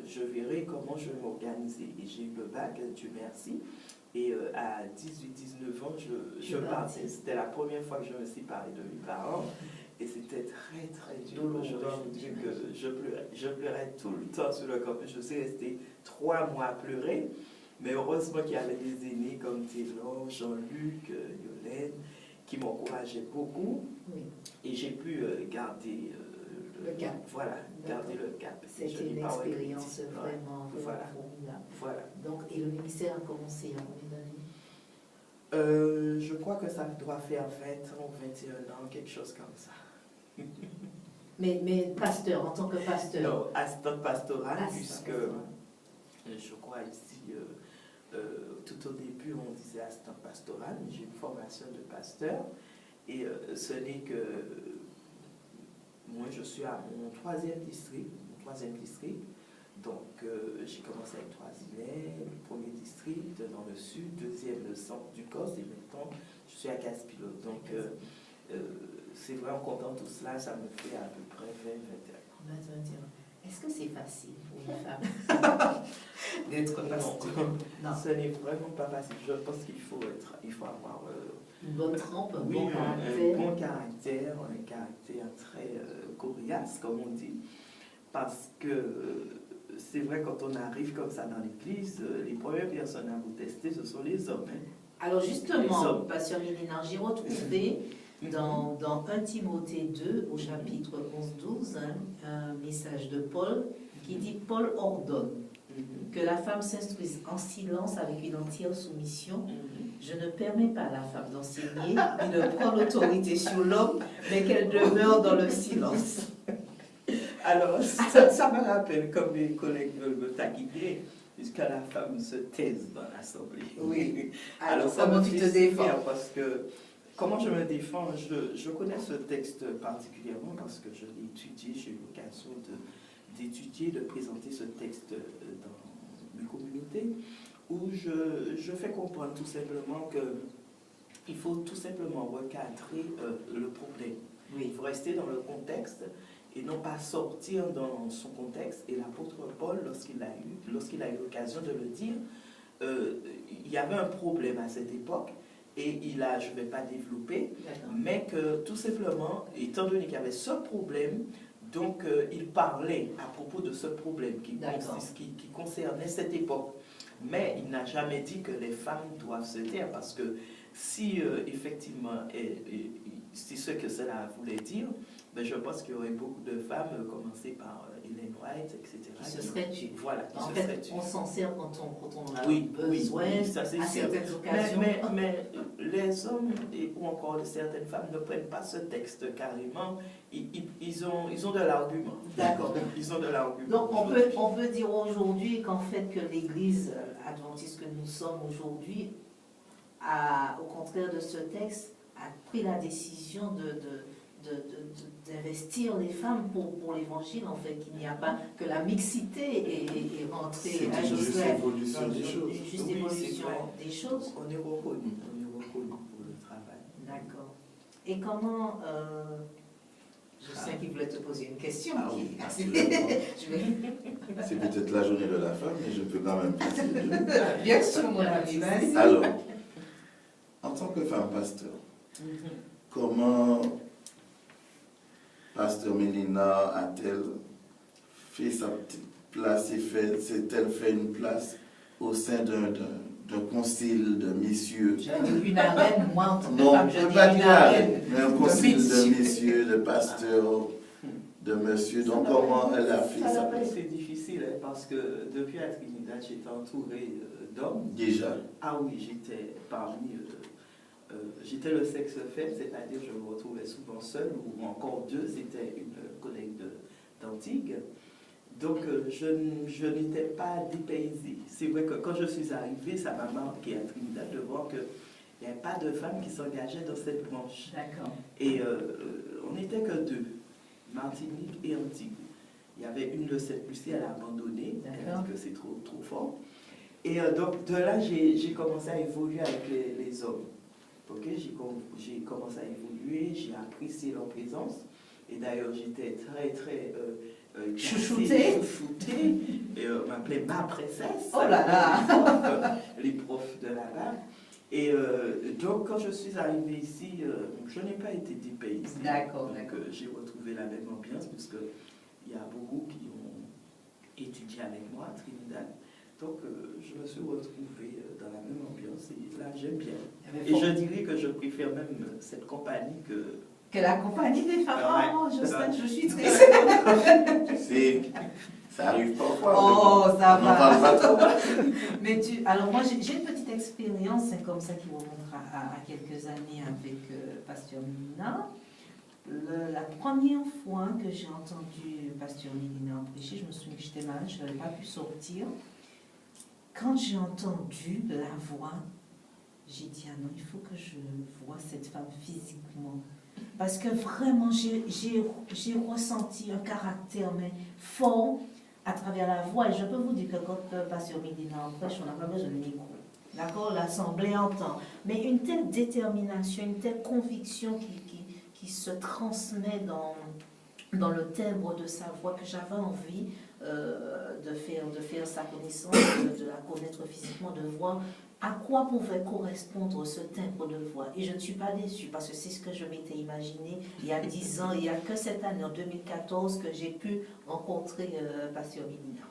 je verrai comment je vais m'organiser. Et j'ai eu le bac, Dieu merci. Et à 18-19 ans, je partais. C'était la première fois que je me séparais de mes parents. Et c'était très, très dur. Je vous dis que je pleurais tout le temps sur le campus. Je suis restée 3 mois à pleurer. Mais heureusement qu'il y avait des aînés comme Taylor, Jean-Luc, Yolène, qui m'encourageaient beaucoup. Oui. Et j'ai pu garder le cap. Voilà, garder le cap. C'était une expérience vraiment formidable. Voilà. Donc, et le ministère a commencé à combien d'années? Je crois que ça doit faire 20 ans, 21 ans, quelque chose comme ça. Mais pasteur, en tant que pasteur? Non, assistant pastoral, puisque je crois ici, tout au début, on disait assistant pastoral, mais j'ai une formation de pasteur. Et ce n'est que moi, je suis à mon troisième district. Donc, j'ai commencé avec Trois-Îlets, le premier district dans le sud, deuxième le centre du COS, et maintenant, je suis à Casse-Pilote. Donc, c'est vrai, en comptant tout cela, ça me fait à peu près 20-21 ans. Est-ce que c'est facile pour une femme d'être pasteur? Non, ce n'est vraiment pas facile. Je pense qu'il faut avoir une bonne trempe, un bon caractère. Un caractère très coriace, comme on dit. Parce que c'est vrai, quand on arrive comme ça dans l'église, les premières personnes à vous tester, ce sont les hommes. Hein. Alors justement, Pasteur Milena, j'ai retrouvé dans 1 Timothée 2, au chapitre 11-12, un message de Paul qui dit « Paul ordonne que la femme s'instruise en silence avec une entière soumission. Je ne permets pas à la femme d'enseigner ni de prendre l'autorité sur l'homme, mais qu'elle demeure dans le silence. » Alors, ça me rappelle comme mes collègues veulent me taquiner, puisque la femme se taise dans l'assemblée. Oui. Alors, comment tu te défends? Parce que, comment je me défends? Je connais ce texte particulièrement parce que je l'ai étudié, j'ai eu l'occasion d'étudier, de présenter ce texte dans mes communautés, où je fais comprendre tout simplement qu'il faut tout simplement recadrer le problème. Oui. Il faut rester dans le contexte et non pas sortir dans son contexte. Et l'apôtre Paul, lorsqu'il a eu l'occasion de le dire, il y avait un problème à cette époque, et je ne vais pas développer, mais que tout simplement, étant donné qu'il y avait ce problème, donc il parlait à propos de ce problème qui concernait cette époque. Mais il n'a jamais dit que les femmes doivent se taire, parce que si effectivement c'est ce que cela voulait dire, ben je pense qu'il y aurait beaucoup de femmes, commencées par Ellen White, etc. Qui se seraient tuées. Voilà, en fait, on s'en sert quand on a besoin, ça, à certaines occasions. Mais les hommes ou encore certaines femmes ne prennent pas ce texte carrément. Ils ont de l'argument. D'accord. Ils ont de l'argument. Donc on peut dire aujourd'hui qu'en fait que l'Église adventiste que nous sommes aujourd'hui, au contraire de ce texte, a pris la décision d'investir les femmes pour l'évangile, en fait, qu'il n'y a pas que la mixité est rentrée à juste évolution des choses. Une juste évolution des choses. On est reconnu pour le travail. D'accord. Et comment... je sais qu'il voulait te poser une question. Ah oui, c'est peut-être la journée de la femme, mais je peux quand même préciser. Bien sûr, mon ami. Alors, en tant que femme pasteur, comment Pasteur Milena a-t-elle fait sa petite place et s'est-elle fait une place au sein d'un concile de messieurs? Une arène, moi, en tant que non, femme, je ne peux pas dire arène, mais un concile de messieurs, de pasteurs, de monsieur. Donc, comment elle a fait ça? C'est difficile, hein, parce que depuis la Trinidad, j'étais entourée d'hommes. Déjà? Ah oui, j'étais parmi... j'étais le sexe faible, c'est-à-dire je me retrouvais souvent seule, ou encore deux, c'était une collègue d'Antigues. Donc je n'étais pas dépaysée. C'est vrai que quand je suis arrivée, ça m'a marqué à Trinidad de voir qu'il n'y avait pas de femmes qui s'engageaient dans cette branche. D'accord. Et on n'était que deux, Martinique et Antigua. Il y avait une de cette Lucie, elle a abandonné, elle a dit que c'est trop fort. Et donc de là, j'ai commencé à évoluer avec les hommes. Okay, j'ai commencé à évoluer, j'ai apprécié leur présence. Et d'ailleurs, j'étais très chouchoutée. m'appelait ma princesse. Oh là là. Les profs de l'arabe. Et donc, quand je suis arrivée ici, je n'ai pas été dépaysée. D'accord. Donc, j'ai retrouvé la même ambiance, puisqu'il y a beaucoup qui ont étudié avec moi à Trinidad. Donc, je me suis retrouvée dans la même ambiance et là, j'aime bien. Et je dirais que je préfère même cette compagnie que la compagnie des femmes. Oh, je suis très... Ça arrive parfois. Oh, ça va. On n'en parle pas trop. Alors moi, j'ai une petite expérience, c'est comme ça qui remonte à quelques années avec Pasteur Milina. La première fois que j'ai entendu Pasteur Milina prêcher, je me souviens que j'étais malade, je n'avais pas pu sortir. Quand j'ai entendu la voix, j'ai dit, ah non, il faut que je voie cette femme physiquement. Parce que vraiment, j'ai ressenti un caractère mais fort à travers la voix. Et je peux vous dire que quand Pasteur Medina en prêche, on n'a pas besoin de micro. D'accord? L'assemblée entend. Mais une telle détermination, une telle conviction qui se transmet dans le timbre de sa voix que j'avais envie de faire sa connaissance, de la connaître physiquement, de voir à quoi pouvait correspondre ce timbre de voix. Et je ne suis pas déçue parce que c'est ce que je m'étais imaginé il y a 10 ans, il n'y a que cette année, en 2014, que j'ai pu rencontrer Pasteur Medina.